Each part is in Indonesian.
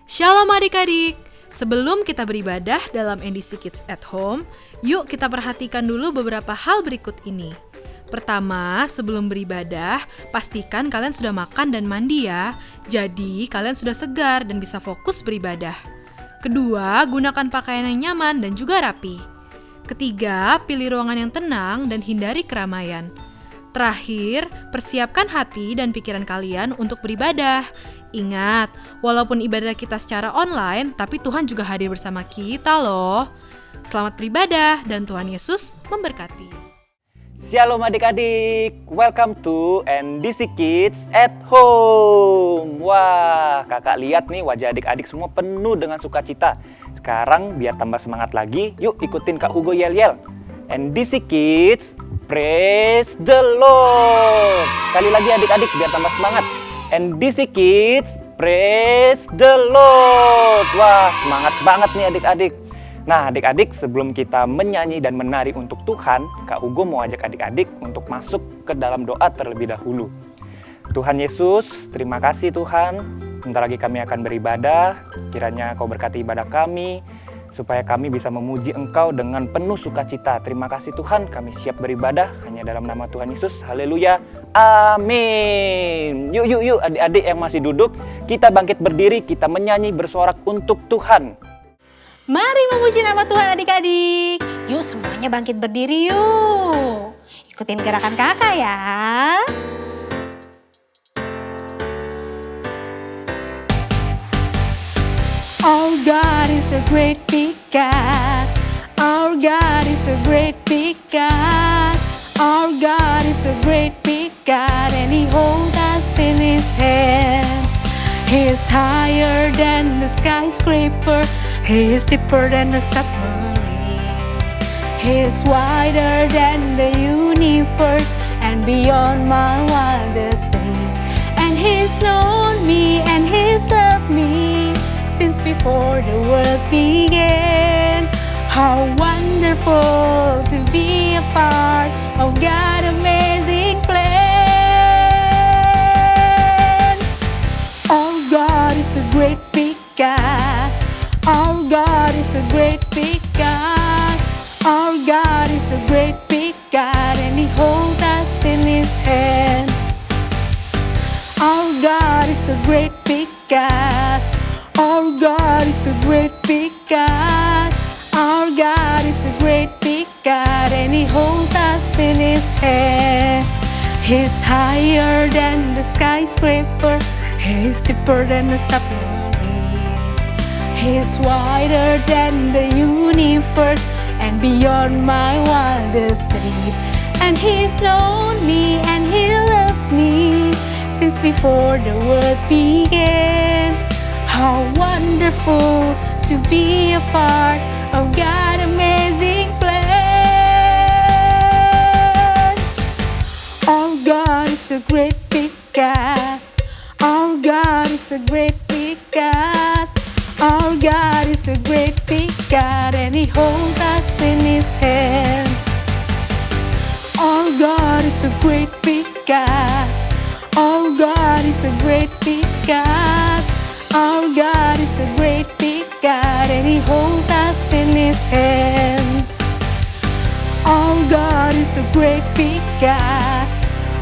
Shalom adik-adik, sebelum kita beribadah dalam NDC Kids at Home, yuk kita perhatikan dulu beberapa hal berikut ini. Pertama, sebelum beribadah, pastikan kalian sudah makan dan mandi ya. Jadi, kalian sudah segar dan bisa fokus beribadah. Kedua, gunakan pakaian yang nyaman dan juga rapi. Ketiga, pilih ruangan yang tenang dan hindari keramaian. Terakhir, persiapkan hati dan pikiran kalian untuk beribadah. Ingat, walaupun ibadah kita secara online, tapi Tuhan juga hadir bersama kita loh. Selamat beribadah dan Tuhan Yesus memberkati. Shalom adik-adik, welcome to NDC Kids at Home. Wah, kakak lihat nih wajah adik-adik semua penuh dengan sukacita. Sekarang biar tambah semangat lagi, yuk ikutin Kak Hugo yel-yel. NDC Kids, praise the Lord. Sekali lagi adik-adik biar tambah semangat. NDC Kids, praise the Lord. Wah, semangat banget nih adik-adik. Nah adik-adik, sebelum kita menyanyi dan menari untuk Tuhan, Kak Hugo mau ajak adik-adik untuk masuk ke dalam doa terlebih dahulu. Tuhan Yesus, terima kasih Tuhan. Sebentar lagi kami akan beribadah, kiranya Kau berkati ibadah kami, supaya kami bisa memuji Engkau dengan penuh sukacita. Terima kasih Tuhan, kami siap beribadah hanya dalam nama Tuhan Yesus. Haleluya, amin. Yuk adik-adik yang masih duduk, kita bangkit berdiri, kita menyanyi bersorak untuk Tuhan. Mari memuji nama Tuhan adik-adik. Yuk semuanya bangkit berdiri yuk. Ikutin gerakan kakak ya. Our God is a great big God. Our God is a great big God. Our God is a great big God, and He holds us in His hand. He is higher than the skyscraper. He is deeper than the submarine. He is wider than the universe and beyond my wildest dream. And He's known me and He's loved me since before the world began. How wonderful to be a part of God's amazing plan. Our God is a great big God. Our God is a great big God. Our God is a great big God, and He holds us in His hand. Our God is a great big God. Our God is a great big God. Our God is a great big God, and He holds us in His hand. He's higher than the skyscraper. He's deeper than the submarine. He's wider than the universe and beyond my wildest dream. And He's known me and He loves me since before the world began. How wonderful to be a part of God's amazing plan. Our God is a great big God. Our God is a great big God. Our God is a great big God, and He holds us in His hand. Our God is a great big God. Our God is a great big God. Our God is a great big God, and He holds us in His hand. Our God is a great big God.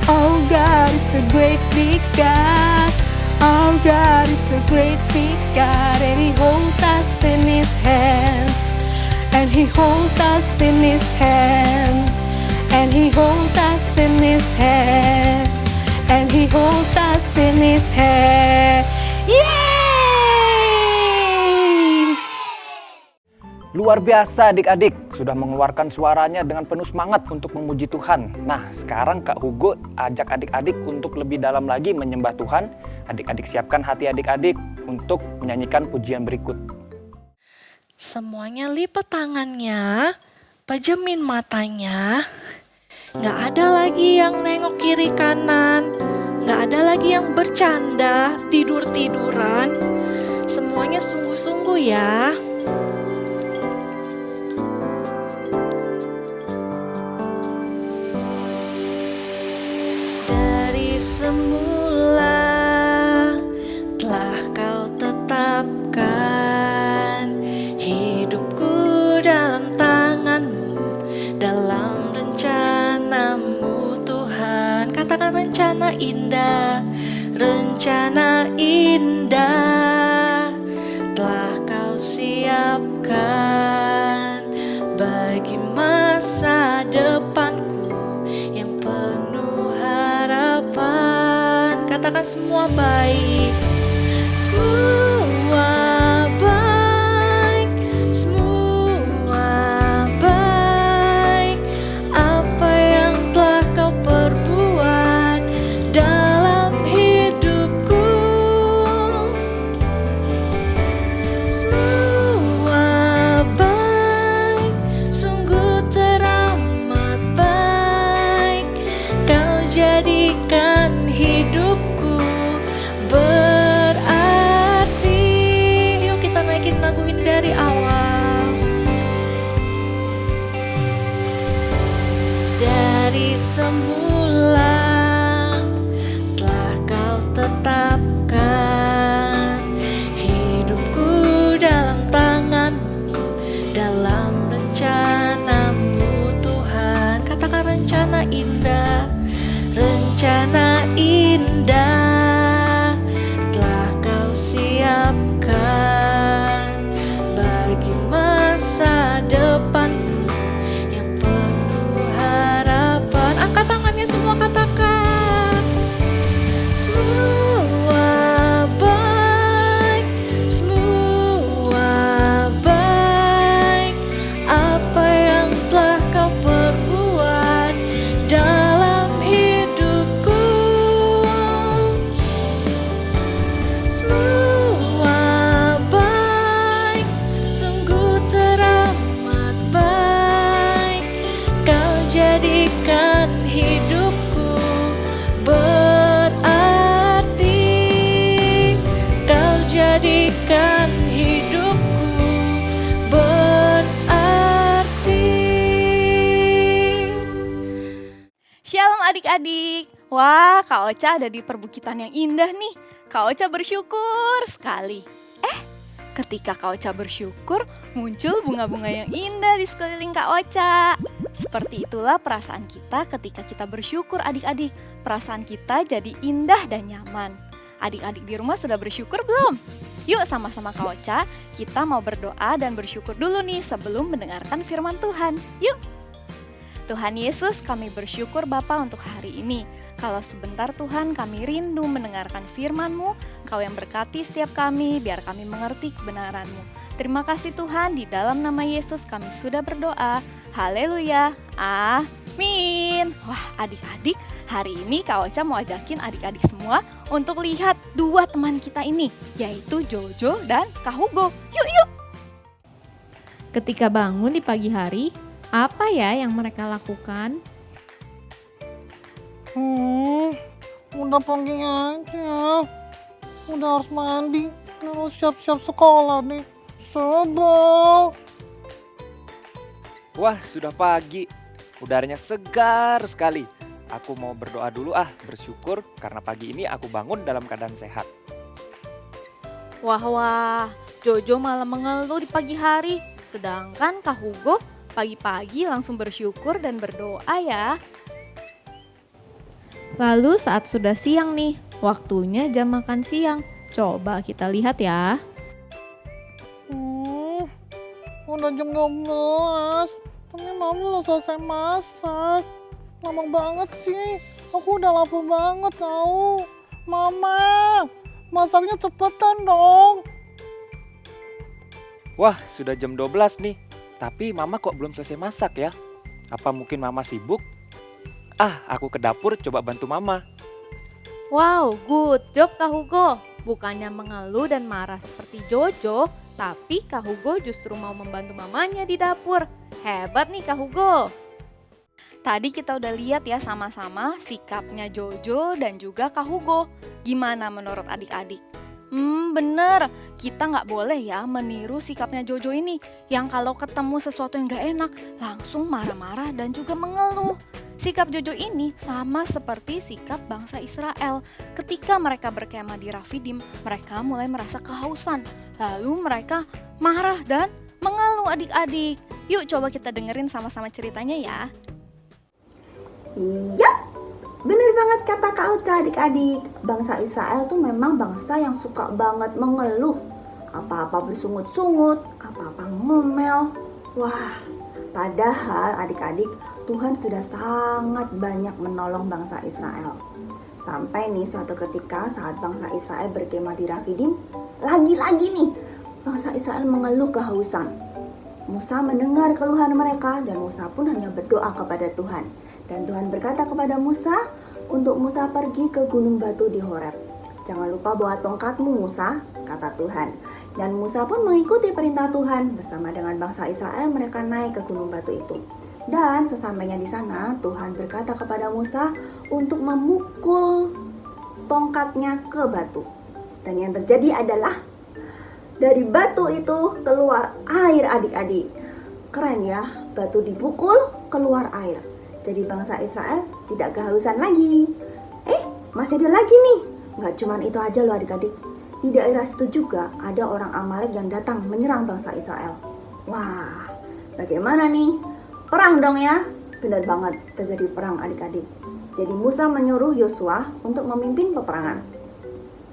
Our God is a great big God. Our God is a great big God, and He holds us in His hand. And He holds us in His hand. And He holds us in His hand. And He holds us in His hand. Yeay! Luar biasa adik-adik, sudah mengeluarkan suaranya dengan penuh semangat untuk memuji Tuhan. Nah sekarang Kak Hugo ajak adik-adik untuk lebih dalam lagi menyembah Tuhan. Adik-adik siapkan hati adik-adik untuk menyanyikan pujian berikut. Semuanya lipat tangannya, pajemin matanya. Gak ada lagi yang nengok kiri kanan, gak ada lagi yang bercanda, tidur-tiduran. Semuanya sungguh-sungguh ya. Dari semula telah Kau tetapkan siapkan hidupku dalam tangan-Mu, dalam rencana-Mu Tuhan. Katakan rencana indah, rencana indah telah Kau siapkan bagi masa depanku yang penuh harapan. Katakan semua baik, semua baik, semua baik. Apa yang telah Kau perbuat dalam hidupku, semua baik, sungguh teramat baik. Kau jadikan hidupku berarti. Yuk kita naikin lagu ini dari awal. Dari semula telah Kau tetapkan hidupku dalam tangan-Mu, dalam rencana-Mu Tuhan. Katakan rencana indah, rencana indah telah Kau siapkan bagi masa depanmu yang penuh harapan. Angkat tangannya semua, katakan semua baik, semua baik. Apa yang telah Kau perbuat dalam hidupku, semua baik, sungguh teramat baik. Kau jadikan hidupku berarti. Kau jadikan hidupku berarti. Shalom adik-adik. Wah, Kak Ocha ada di perbukitan yang indah nih. Kak Ocha bersyukur sekali. Ketika Kak Ocha bersyukur, muncul bunga-bunga yang indah di sekeliling Kak Ocha. Seperti itulah perasaan kita ketika kita bersyukur adik-adik. Perasaan kita jadi indah dan nyaman. Adik-adik di rumah sudah bersyukur belum? Yuk sama-sama Kak Ocha, kita mau berdoa dan bersyukur dulu nih sebelum mendengarkan firman Tuhan. Yuk! Tuhan Yesus, kami bersyukur Bapa untuk hari ini. Kalau sebentar Tuhan kami rindu mendengarkan firman-Mu, Kau yang berkati setiap kami biar kami mengerti kebenaran-Mu. Terima kasih Tuhan, di dalam nama Yesus kami sudah berdoa. Haleluya, amin. Wah adik-adik, hari ini Kak Ocha mau ajakin adik-adik semua untuk lihat dua teman kita ini, yaitu Jojo dan Kak Hugo. Yuk! Ketika bangun di pagi hari, apa ya yang mereka lakukan? Udah pagi aja. Udah harus mandi, harus siap-siap sekolah nih. Sebel. Wah, sudah pagi. Udaranya segar sekali. Aku mau berdoa dulu bersyukur karena pagi ini aku bangun dalam keadaan sehat. Wah, Jojo malah mengeluh di pagi hari. Sedangkan Kak Hugo pagi-pagi langsung bersyukur dan berdoa ya. Lalu saat sudah siang nih, waktunya jam makan siang. Coba kita lihat ya. Udah jam 12. Tapi Mami belum selesai masak. Lama banget sih. Aku udah lapar banget tahu. Mama, masaknya cepetan dong. Wah, sudah jam 12 nih. Tapi Mama kok belum selesai masak ya? Apa mungkin Mama sibuk? Aku ke dapur coba bantu Mama. Wow, good job Kak Hugo. Bukannya mengeluh dan marah seperti Jojo, tapi Kak Hugo justru mau membantu mamanya di dapur. Hebat nih Kak Hugo. Tadi kita udah lihat ya sama-sama sikapnya Jojo dan juga Kak Hugo. Gimana menurut adik-adik? Bener, kita nggak boleh ya meniru sikapnya Jojo ini. Yang kalau ketemu sesuatu yang nggak enak, langsung marah-marah dan juga mengeluh. Sikap Jojo ini sama seperti sikap bangsa Israel. Ketika mereka berkemah di Rafidim, mereka mulai merasa kehausan. Lalu mereka marah dan mengeluh adik-adik. Yuk coba kita dengerin sama-sama ceritanya ya. Iya, bener banget kata Kak Ocha adik-adik. Bangsa Israel tuh memang bangsa yang suka banget mengeluh. Apa-apa bersungut-sungut, apa-apa ngomel. Wah, padahal adik-adik, Tuhan sudah sangat banyak menolong bangsa Israel. Sampai nih suatu ketika saat bangsa Israel berkemah di Rafidim, lagi-lagi nih bangsa Israel mengeluh kehausan. Musa mendengar keluhan mereka dan Musa pun hanya berdoa kepada Tuhan. Dan Tuhan berkata kepada Musa untuk Musa pergi ke gunung batu di Horeb. Jangan lupa bawa tongkatmu Musa, kata Tuhan. Dan Musa pun mengikuti perintah Tuhan. Bersama dengan bangsa Israel mereka naik ke gunung batu itu. Dan sesampainya di sana Tuhan berkata kepada Musa untuk memukul tongkatnya ke batu. Dan yang terjadi adalah dari batu itu keluar air adik-adik. Keren ya, batu dipukul keluar air. Jadi bangsa Israel tidak kehausan lagi. Masih ada lagi nih. Nggak cuma itu aja loh adik-adik. Di daerah situ juga ada orang Amalek yang datang menyerang bangsa Israel. Wah, bagaimana nih? Perang dong ya. Benar banget, terjadi perang adik-adik. Jadi Musa menyuruh Yosua untuk memimpin peperangan.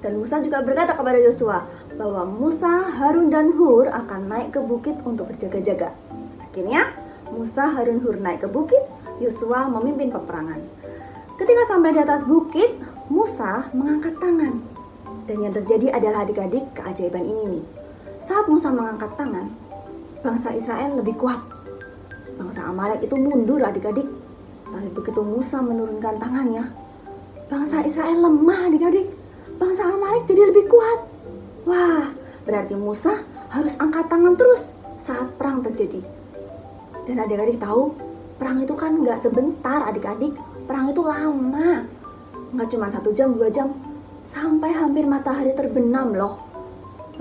Dan Musa juga berkata kepada Yosua bahwa Musa, Harun, dan Hur akan naik ke bukit untuk berjaga-jaga. Akhirnya Musa, Harun, Hur naik ke bukit, Yosua memimpin peperangan. Ketika sampai di atas bukit, Musa mengangkat tangan. Dan yang terjadi adalah adik-adik keajaiban ini nih. Saat Musa mengangkat tangan, bangsa Israel lebih kuat. Bangsa Amalek itu mundur adik-adik. Tapi begitu Musa menurunkan tangannya, bangsa Israel lemah adik-adik. Bangsa Amalek jadi lebih kuat. Wah, berarti Musa harus angkat tangan terus saat perang terjadi. Dan adik-adik tahu, perang itu kan gak sebentar adik-adik. Perang itu lama. Gak cuma 1 jam, 2 jam. Sampai hampir matahari terbenam loh.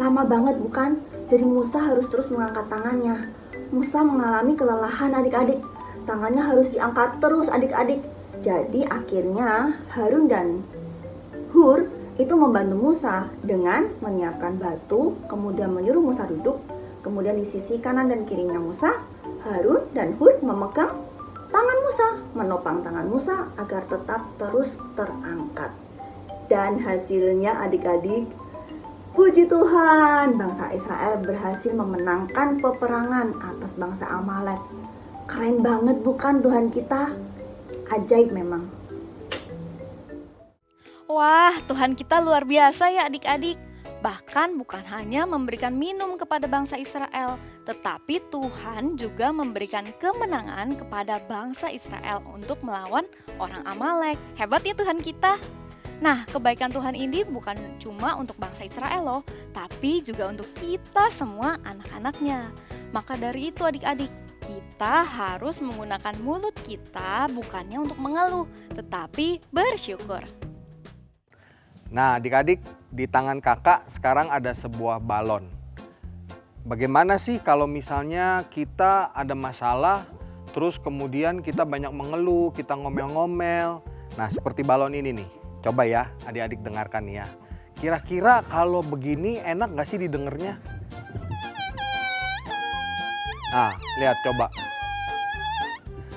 Lama banget bukan? Jadi Musa harus terus mengangkat tangannya. Musa mengalami kelelahan adik-adik. Tangannya harus diangkat terus adik-adik. Jadi akhirnya Harun dan Hur itu membantu Musa dengan menyiapkan batu, kemudian menyuruh Musa duduk. Kemudian di sisi kanan dan kirinya Musa, Harun dan Hur memegang tangan Musa, menopang tangan Musa agar tetap terus terangkat. Dan hasilnya adik-adik, puji Tuhan, bangsa Israel berhasil memenangkan peperangan atas bangsa Amalek. Keren banget bukan Tuhan kita? Ajaib memang. Wah, Tuhan kita luar biasa ya adik-adik. Bahkan bukan hanya memberikan minum kepada bangsa Israel, tetapi Tuhan juga memberikan kemenangan kepada bangsa Israel untuk melawan orang Amalek. Hebat ya Tuhan kita. Nah, kebaikan Tuhan ini bukan cuma untuk bangsa Israel loh, tapi juga untuk kita semua anak-anaknya. Maka dari itu adik-adik, kita harus menggunakan mulut kita bukannya untuk mengeluh, tetapi bersyukur. Nah adik-adik, di tangan kakak sekarang ada sebuah balon. Bagaimana sih kalau misalnya kita ada masalah, terus kemudian kita banyak mengeluh, kita ngomel-ngomel. Nah seperti balon ini nih. Coba ya adik-adik dengarkan ya. Kira-kira kalau begini enak gak sih didengarnya? Nah lihat coba.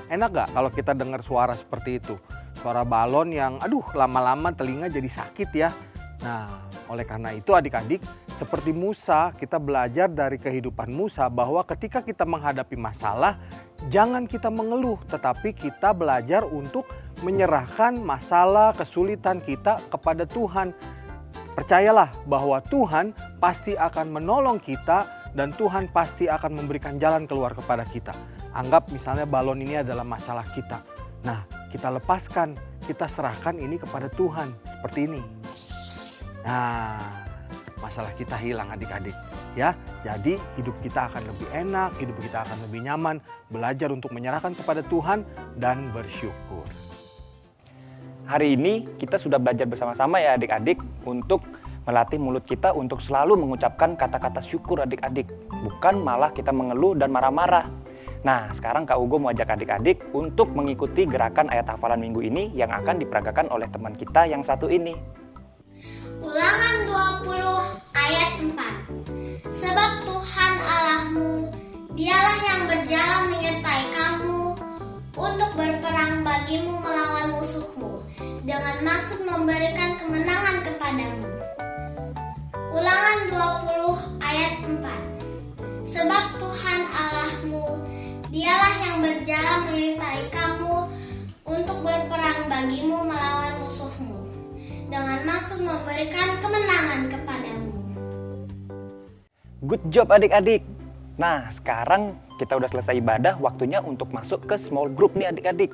Enak gak kalau kita dengar suara seperti itu? Suara balon yang lama-lama telinga jadi sakit ya. Nah oleh karena itu adik-adik, seperti Musa kita belajar dari kehidupan Musa bahwa ketika kita menghadapi masalah, jangan kita mengeluh, tetapi kita belajar untuk menyerahkan masalah, kesulitan kita kepada Tuhan. Percayalah bahwa Tuhan pasti akan menolong kita dan Tuhan pasti akan memberikan jalan keluar kepada kita. Anggap misalnya balon ini adalah masalah kita. Nah, kita lepaskan, kita serahkan ini kepada Tuhan seperti ini. Nah, masalah kita hilang adik-adik ya. Jadi hidup kita akan lebih enak, hidup kita akan lebih nyaman, belajar untuk menyerahkan kepada Tuhan dan bersyukur. Hari ini kita sudah belajar bersama-sama ya adik-adik untuk melatih mulut kita untuk selalu mengucapkan kata-kata syukur adik-adik. Bukan malah kita mengeluh dan marah-marah. Nah, sekarang Kak Hugo mau ajak adik-adik untuk mengikuti gerakan ayat hafalan minggu ini yang akan diperagakan oleh teman kita yang satu ini. Ulangan 20 ayat 4. Sebab Tuhan Allahmu, dialah yang berjalan menyertai kamu untuk berperang bagimu melawan musuhmu, dengan maksud memberikan kemenangan kepadamu. Ulangan 20 ayat 4. Sebab Tuhan Allahmu, dialah yang berjalan menyertai kamu untuk berperang bagimu melawan musuhmu, dengan maksud memberikan kemenangan kepadamu. Good job adik-adik. Nah, sekarang kita udah selesai ibadah, waktunya untuk masuk ke small group nih adik-adik.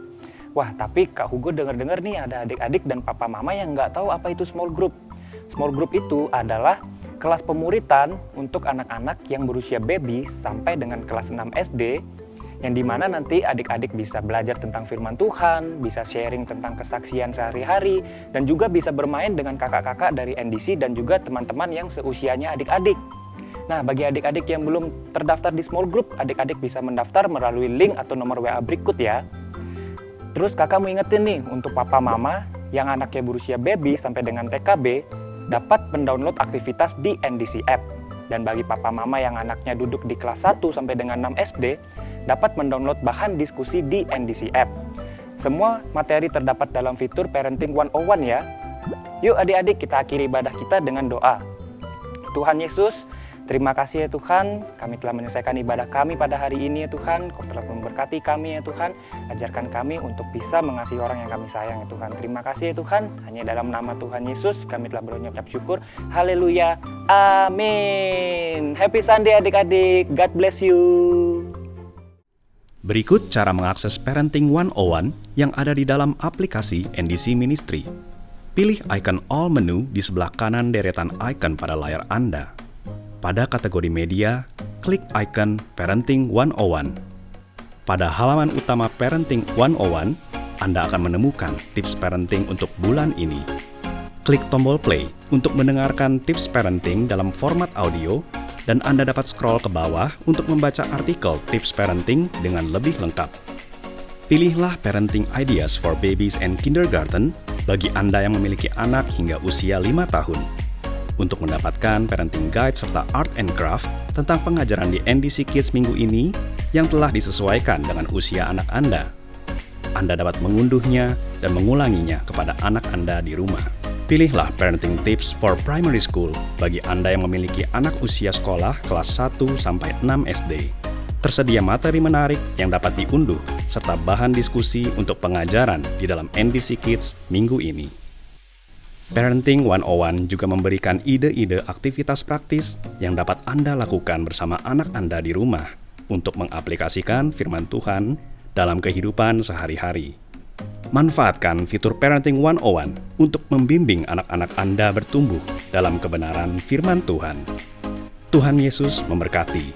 Wah, tapi Kak Hugo denger-dengar nih ada adik-adik dan papa mama yang nggak tahu apa itu small group. Small group itu adalah kelas pemuritan untuk anak-anak yang berusia baby sampai dengan kelas 6 SD, yang dimana nanti adik-adik bisa belajar tentang firman Tuhan, bisa sharing tentang kesaksian sehari-hari, dan juga bisa bermain dengan kakak-kakak dari NDC dan juga teman-teman yang seusianya adik-adik. Nah, bagi adik-adik yang belum terdaftar di small group, adik-adik bisa mendaftar melalui link atau nomor WA berikut ya. Terus kakak mau ingetin nih, untuk papa mama yang anaknya berusia baby sampai dengan TKB, dapat mendownload aktivitas di NDC App. Dan bagi papa mama yang anaknya duduk di kelas 1 sampai dengan 6 SD, dapat mendownload bahan diskusi di NDC App. Semua materi terdapat dalam fitur Parenting 101 ya. Yuk adik-adik, kita akhiri ibadah kita dengan doa. Tuhan Yesus, terima kasih ya Tuhan, kami telah menyelesaikan ibadah kami pada hari ini ya Tuhan. Kau telah memberkati kami ya Tuhan. Ajarkan kami untuk bisa mengasihi orang yang kami sayang ya Tuhan. Terima kasih ya Tuhan. Hanya dalam nama Tuhan Yesus kami telah berucap syukur. Haleluya. Amin. Happy Sunday adik-adik. God bless you. Berikut cara mengakses Parenting 101 yang ada di dalam aplikasi NDC Ministry. Pilih icon All menu di sebelah kanan deretan icon pada layar Anda. Pada kategori media, klik icon Parenting 101. Pada halaman utama Parenting 101, Anda akan menemukan tips parenting untuk bulan ini. Klik tombol play untuk mendengarkan tips parenting dalam format audio, dan Anda dapat scroll ke bawah untuk membaca artikel tips parenting dengan lebih lengkap. Pilihlah Parenting Ideas for Babies and Kindergarten bagi Anda yang memiliki anak hingga usia 5 tahun. Untuk mendapatkan parenting guide serta art and craft tentang pengajaran di NDC Kids minggu ini yang telah disesuaikan dengan usia anak Anda. Anda dapat mengunduhnya dan mengulanginya kepada anak Anda di rumah. Pilihlah Parenting Tips for Primary School bagi Anda yang memiliki anak usia sekolah kelas 1 sampai 6 SD. Tersedia materi menarik yang dapat diunduh serta bahan diskusi untuk pengajaran di dalam NDC Kids minggu ini. Parenting 101 juga memberikan ide-ide aktivitas praktis yang dapat Anda lakukan bersama anak Anda di rumah untuk mengaplikasikan firman Tuhan dalam kehidupan sehari-hari. Manfaatkan fitur Parenting 101 untuk membimbing anak-anak Anda bertumbuh dalam kebenaran firman Tuhan. Tuhan Yesus memberkati.